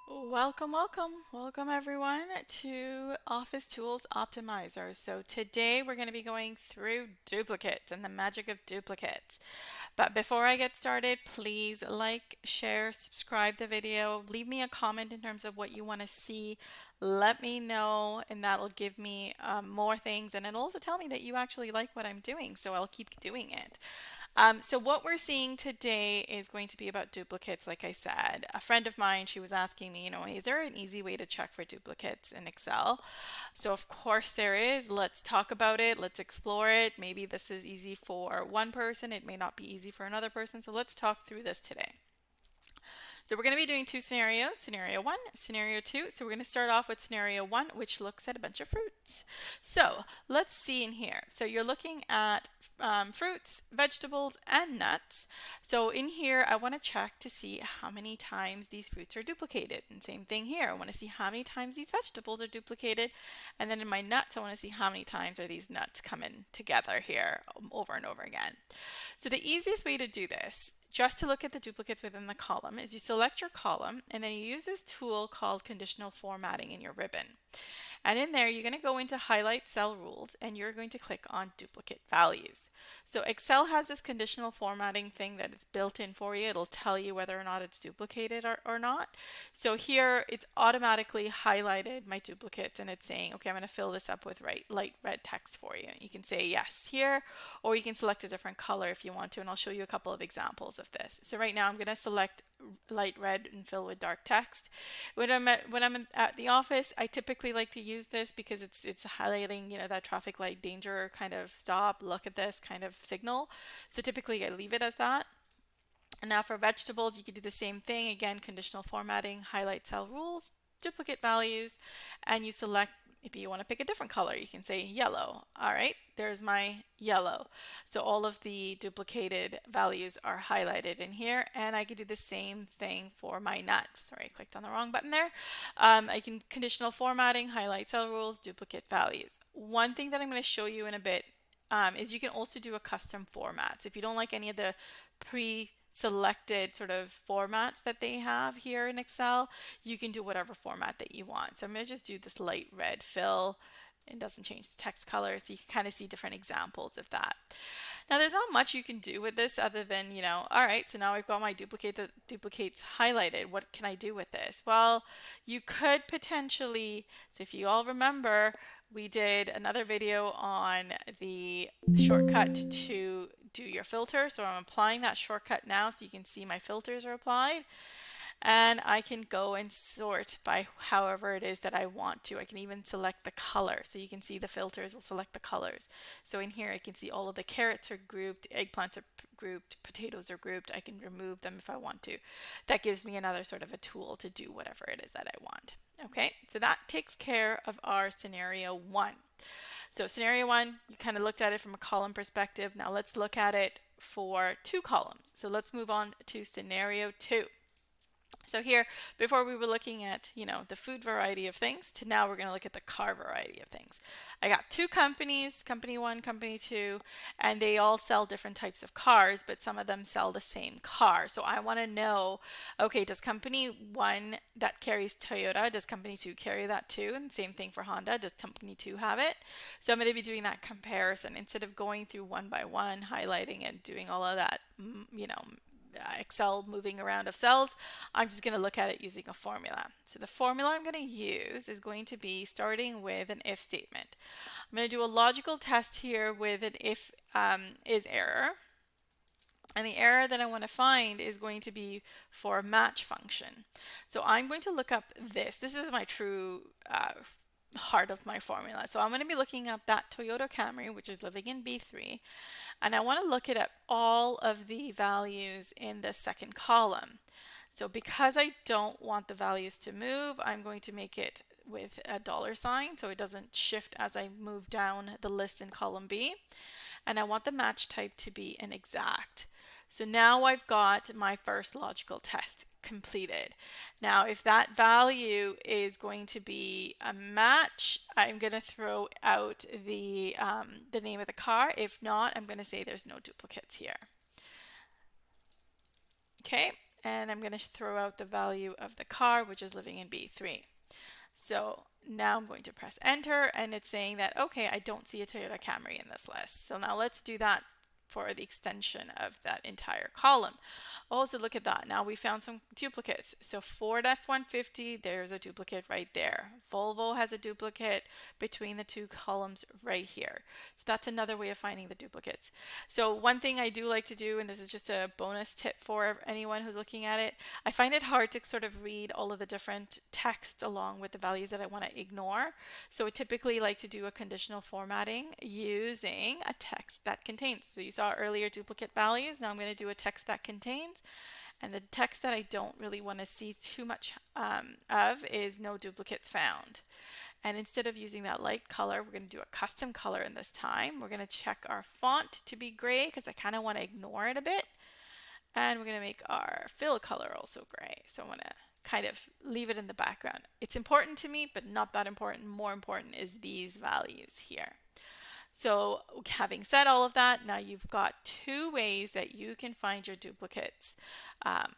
Welcome everyone to Office Tools Optimizer. So today we're going to be going through duplicates and the magic of duplicates. But before I get started, please like, share, subscribe the video, leave me a comment in terms of what you want to see. Let me know, and that'll give me more things, and it'll also tell me that you actually like what I'm doing, so I'll keep doing it. So what we're seeing today is going to be about duplicates, like I said. A friend of mine, she was asking me, is there an easy way to check for duplicates in Excel? So of course there is. Let's talk about it. Let's explore it. Maybe this is easy for one person. It may not be easy for another person. So let's talk through this today. So we're going to be doing two scenarios, scenario one, scenario two. So we're going to start off with scenario one, which looks at a bunch of fruits. So let's see in here. So you're looking at fruits, vegetables, and nuts. So in here, I want to check to see how many times these fruits are duplicated. And same thing here. I want to see how many times these vegetables are duplicated. And then in my nuts, I want to see how many times are these nuts coming together here over and over again. So the easiest way to do this, just to look at the duplicates within the column, is you select your column and then you use this tool called conditional formatting in your ribbon. And in there, you're going to go into highlight cell rules and you're going to click on duplicate values. So Excel has this conditional formatting thing that is built in for you. It'll tell you whether or not it's duplicated or not. So here it's automatically highlighted my duplicates and it's saying, okay, I'm going to fill this up with light red text for you. You can say yes here, or you can select a different color if you want to, and I'll show you a couple of examples of this. So right now I'm going to select light red and fill with dark text. When I'm at the office, I typically like to use this because it's highlighting, that traffic light danger kind of stop, look at this kind of signal. So typically I leave it as that. And now for vegetables, you could do the same thing. Again, conditional formatting, highlight cell rules, duplicate values, and you select if you want to pick a different color, you can say yellow. All right, there's my yellow. So all of the duplicated values are highlighted in here, and I could do the same thing for my nuts. Sorry, I clicked on the wrong button there. I can conditional formatting, highlight cell rules, duplicate values. One thing that I'm going to show you in a bit is you can also do a custom format. So if you don't like any of the pre-selected sort of formats that they have here in Excel, you can do whatever format that you want. So I'm going to just do this light red fill. It doesn't change the text color, so you can kind of see different examples of that. Now there's not much you can do with this other than, all right, so now I've got my duplicates highlighted. What can I do with this? Well, you could potentially, so if you all remember, we did another video on the shortcut to do your filter. So I'm applying that shortcut now so you can see my filters are applied. And I can go and sort by however it is that I want to. I can even select the color. So you can see the filters will select the colors. So in here I can see all of the carrots are grouped, eggplants are grouped, potatoes are grouped. I can remove them if I want to. That gives me another sort of a tool to do whatever it is that I want. Okay, so that takes care of our scenario one. So scenario one, you kind of looked at it from a column perspective. Now let's look at it for two columns. So let's move on to scenario two. So here, before we were looking at, the food variety of things, to now we're going to look at the car variety of things. I got two companies, company one, company two, and they all sell different types of cars, but some of them sell the same car. So I want to know, okay, does company one that carries Toyota, does company two carry that too? And same thing for Honda, does company two have it? So I'm going to be doing that comparison instead of going through one by one, highlighting and doing all of that, Excel moving around of cells. I'm just going to look at it using a formula. So the formula I'm going to use is going to be starting with an if statement. I'm going to do a logical test here with an if is error. And the error that I want to find is going to be for a match function. So I'm going to look up this. This is my true heart of my formula. So I'm going to be looking up that Toyota Camry, which is living in B3, and I want to look at all of the values in the second column. So because I don't want the values to move, I'm going to make it with a $sign so it doesn't shift as I move down the list in column B. And I want the match type to be an exact. So now I've got my first logical test completed. Now, if that value is going to be a match, I'm going to throw out the name of the car. If not, I'm going to say there's no duplicates here. Okay, and I'm going to throw out the value of the car, which is living in B3. So now I'm going to press enter, and it's saying that, okay, I don't see a Toyota Camry in this list. So now let's do that for the extension of that entire column. Also, look at that. Now we found some duplicates. So Ford F-150, there's a duplicate right there. Volvo has a duplicate between the two columns right here. So that's another way of finding the duplicates. So one thing I do like to do, and this is just a bonus tip for anyone who's looking at it, I find it hard to sort of read all of the different text along with the values that I want to ignore. So I typically like to do a conditional formatting using a text that contains. So you saw earlier duplicate values. Now I'm going to do a text that contains. And the text that I don't really want to see too much of is no duplicates found. And instead of using that light color, we're going to do a custom color in this time. We're going to check our font to be gray because I kind of want to ignore it a bit. And we're going to make our fill color also gray. So I want to kind of leave it in the background. It's important to me, but not that important. More important is these values here. So having said all of that, now you've got two ways that you can find your duplicates.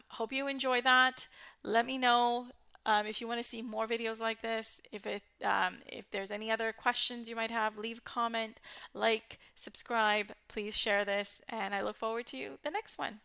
Hope you enjoy that. Let me know if you want to see more videos like this. If there's any other questions you might have, leave a comment, like, subscribe. Please share this, and I look forward to the next one.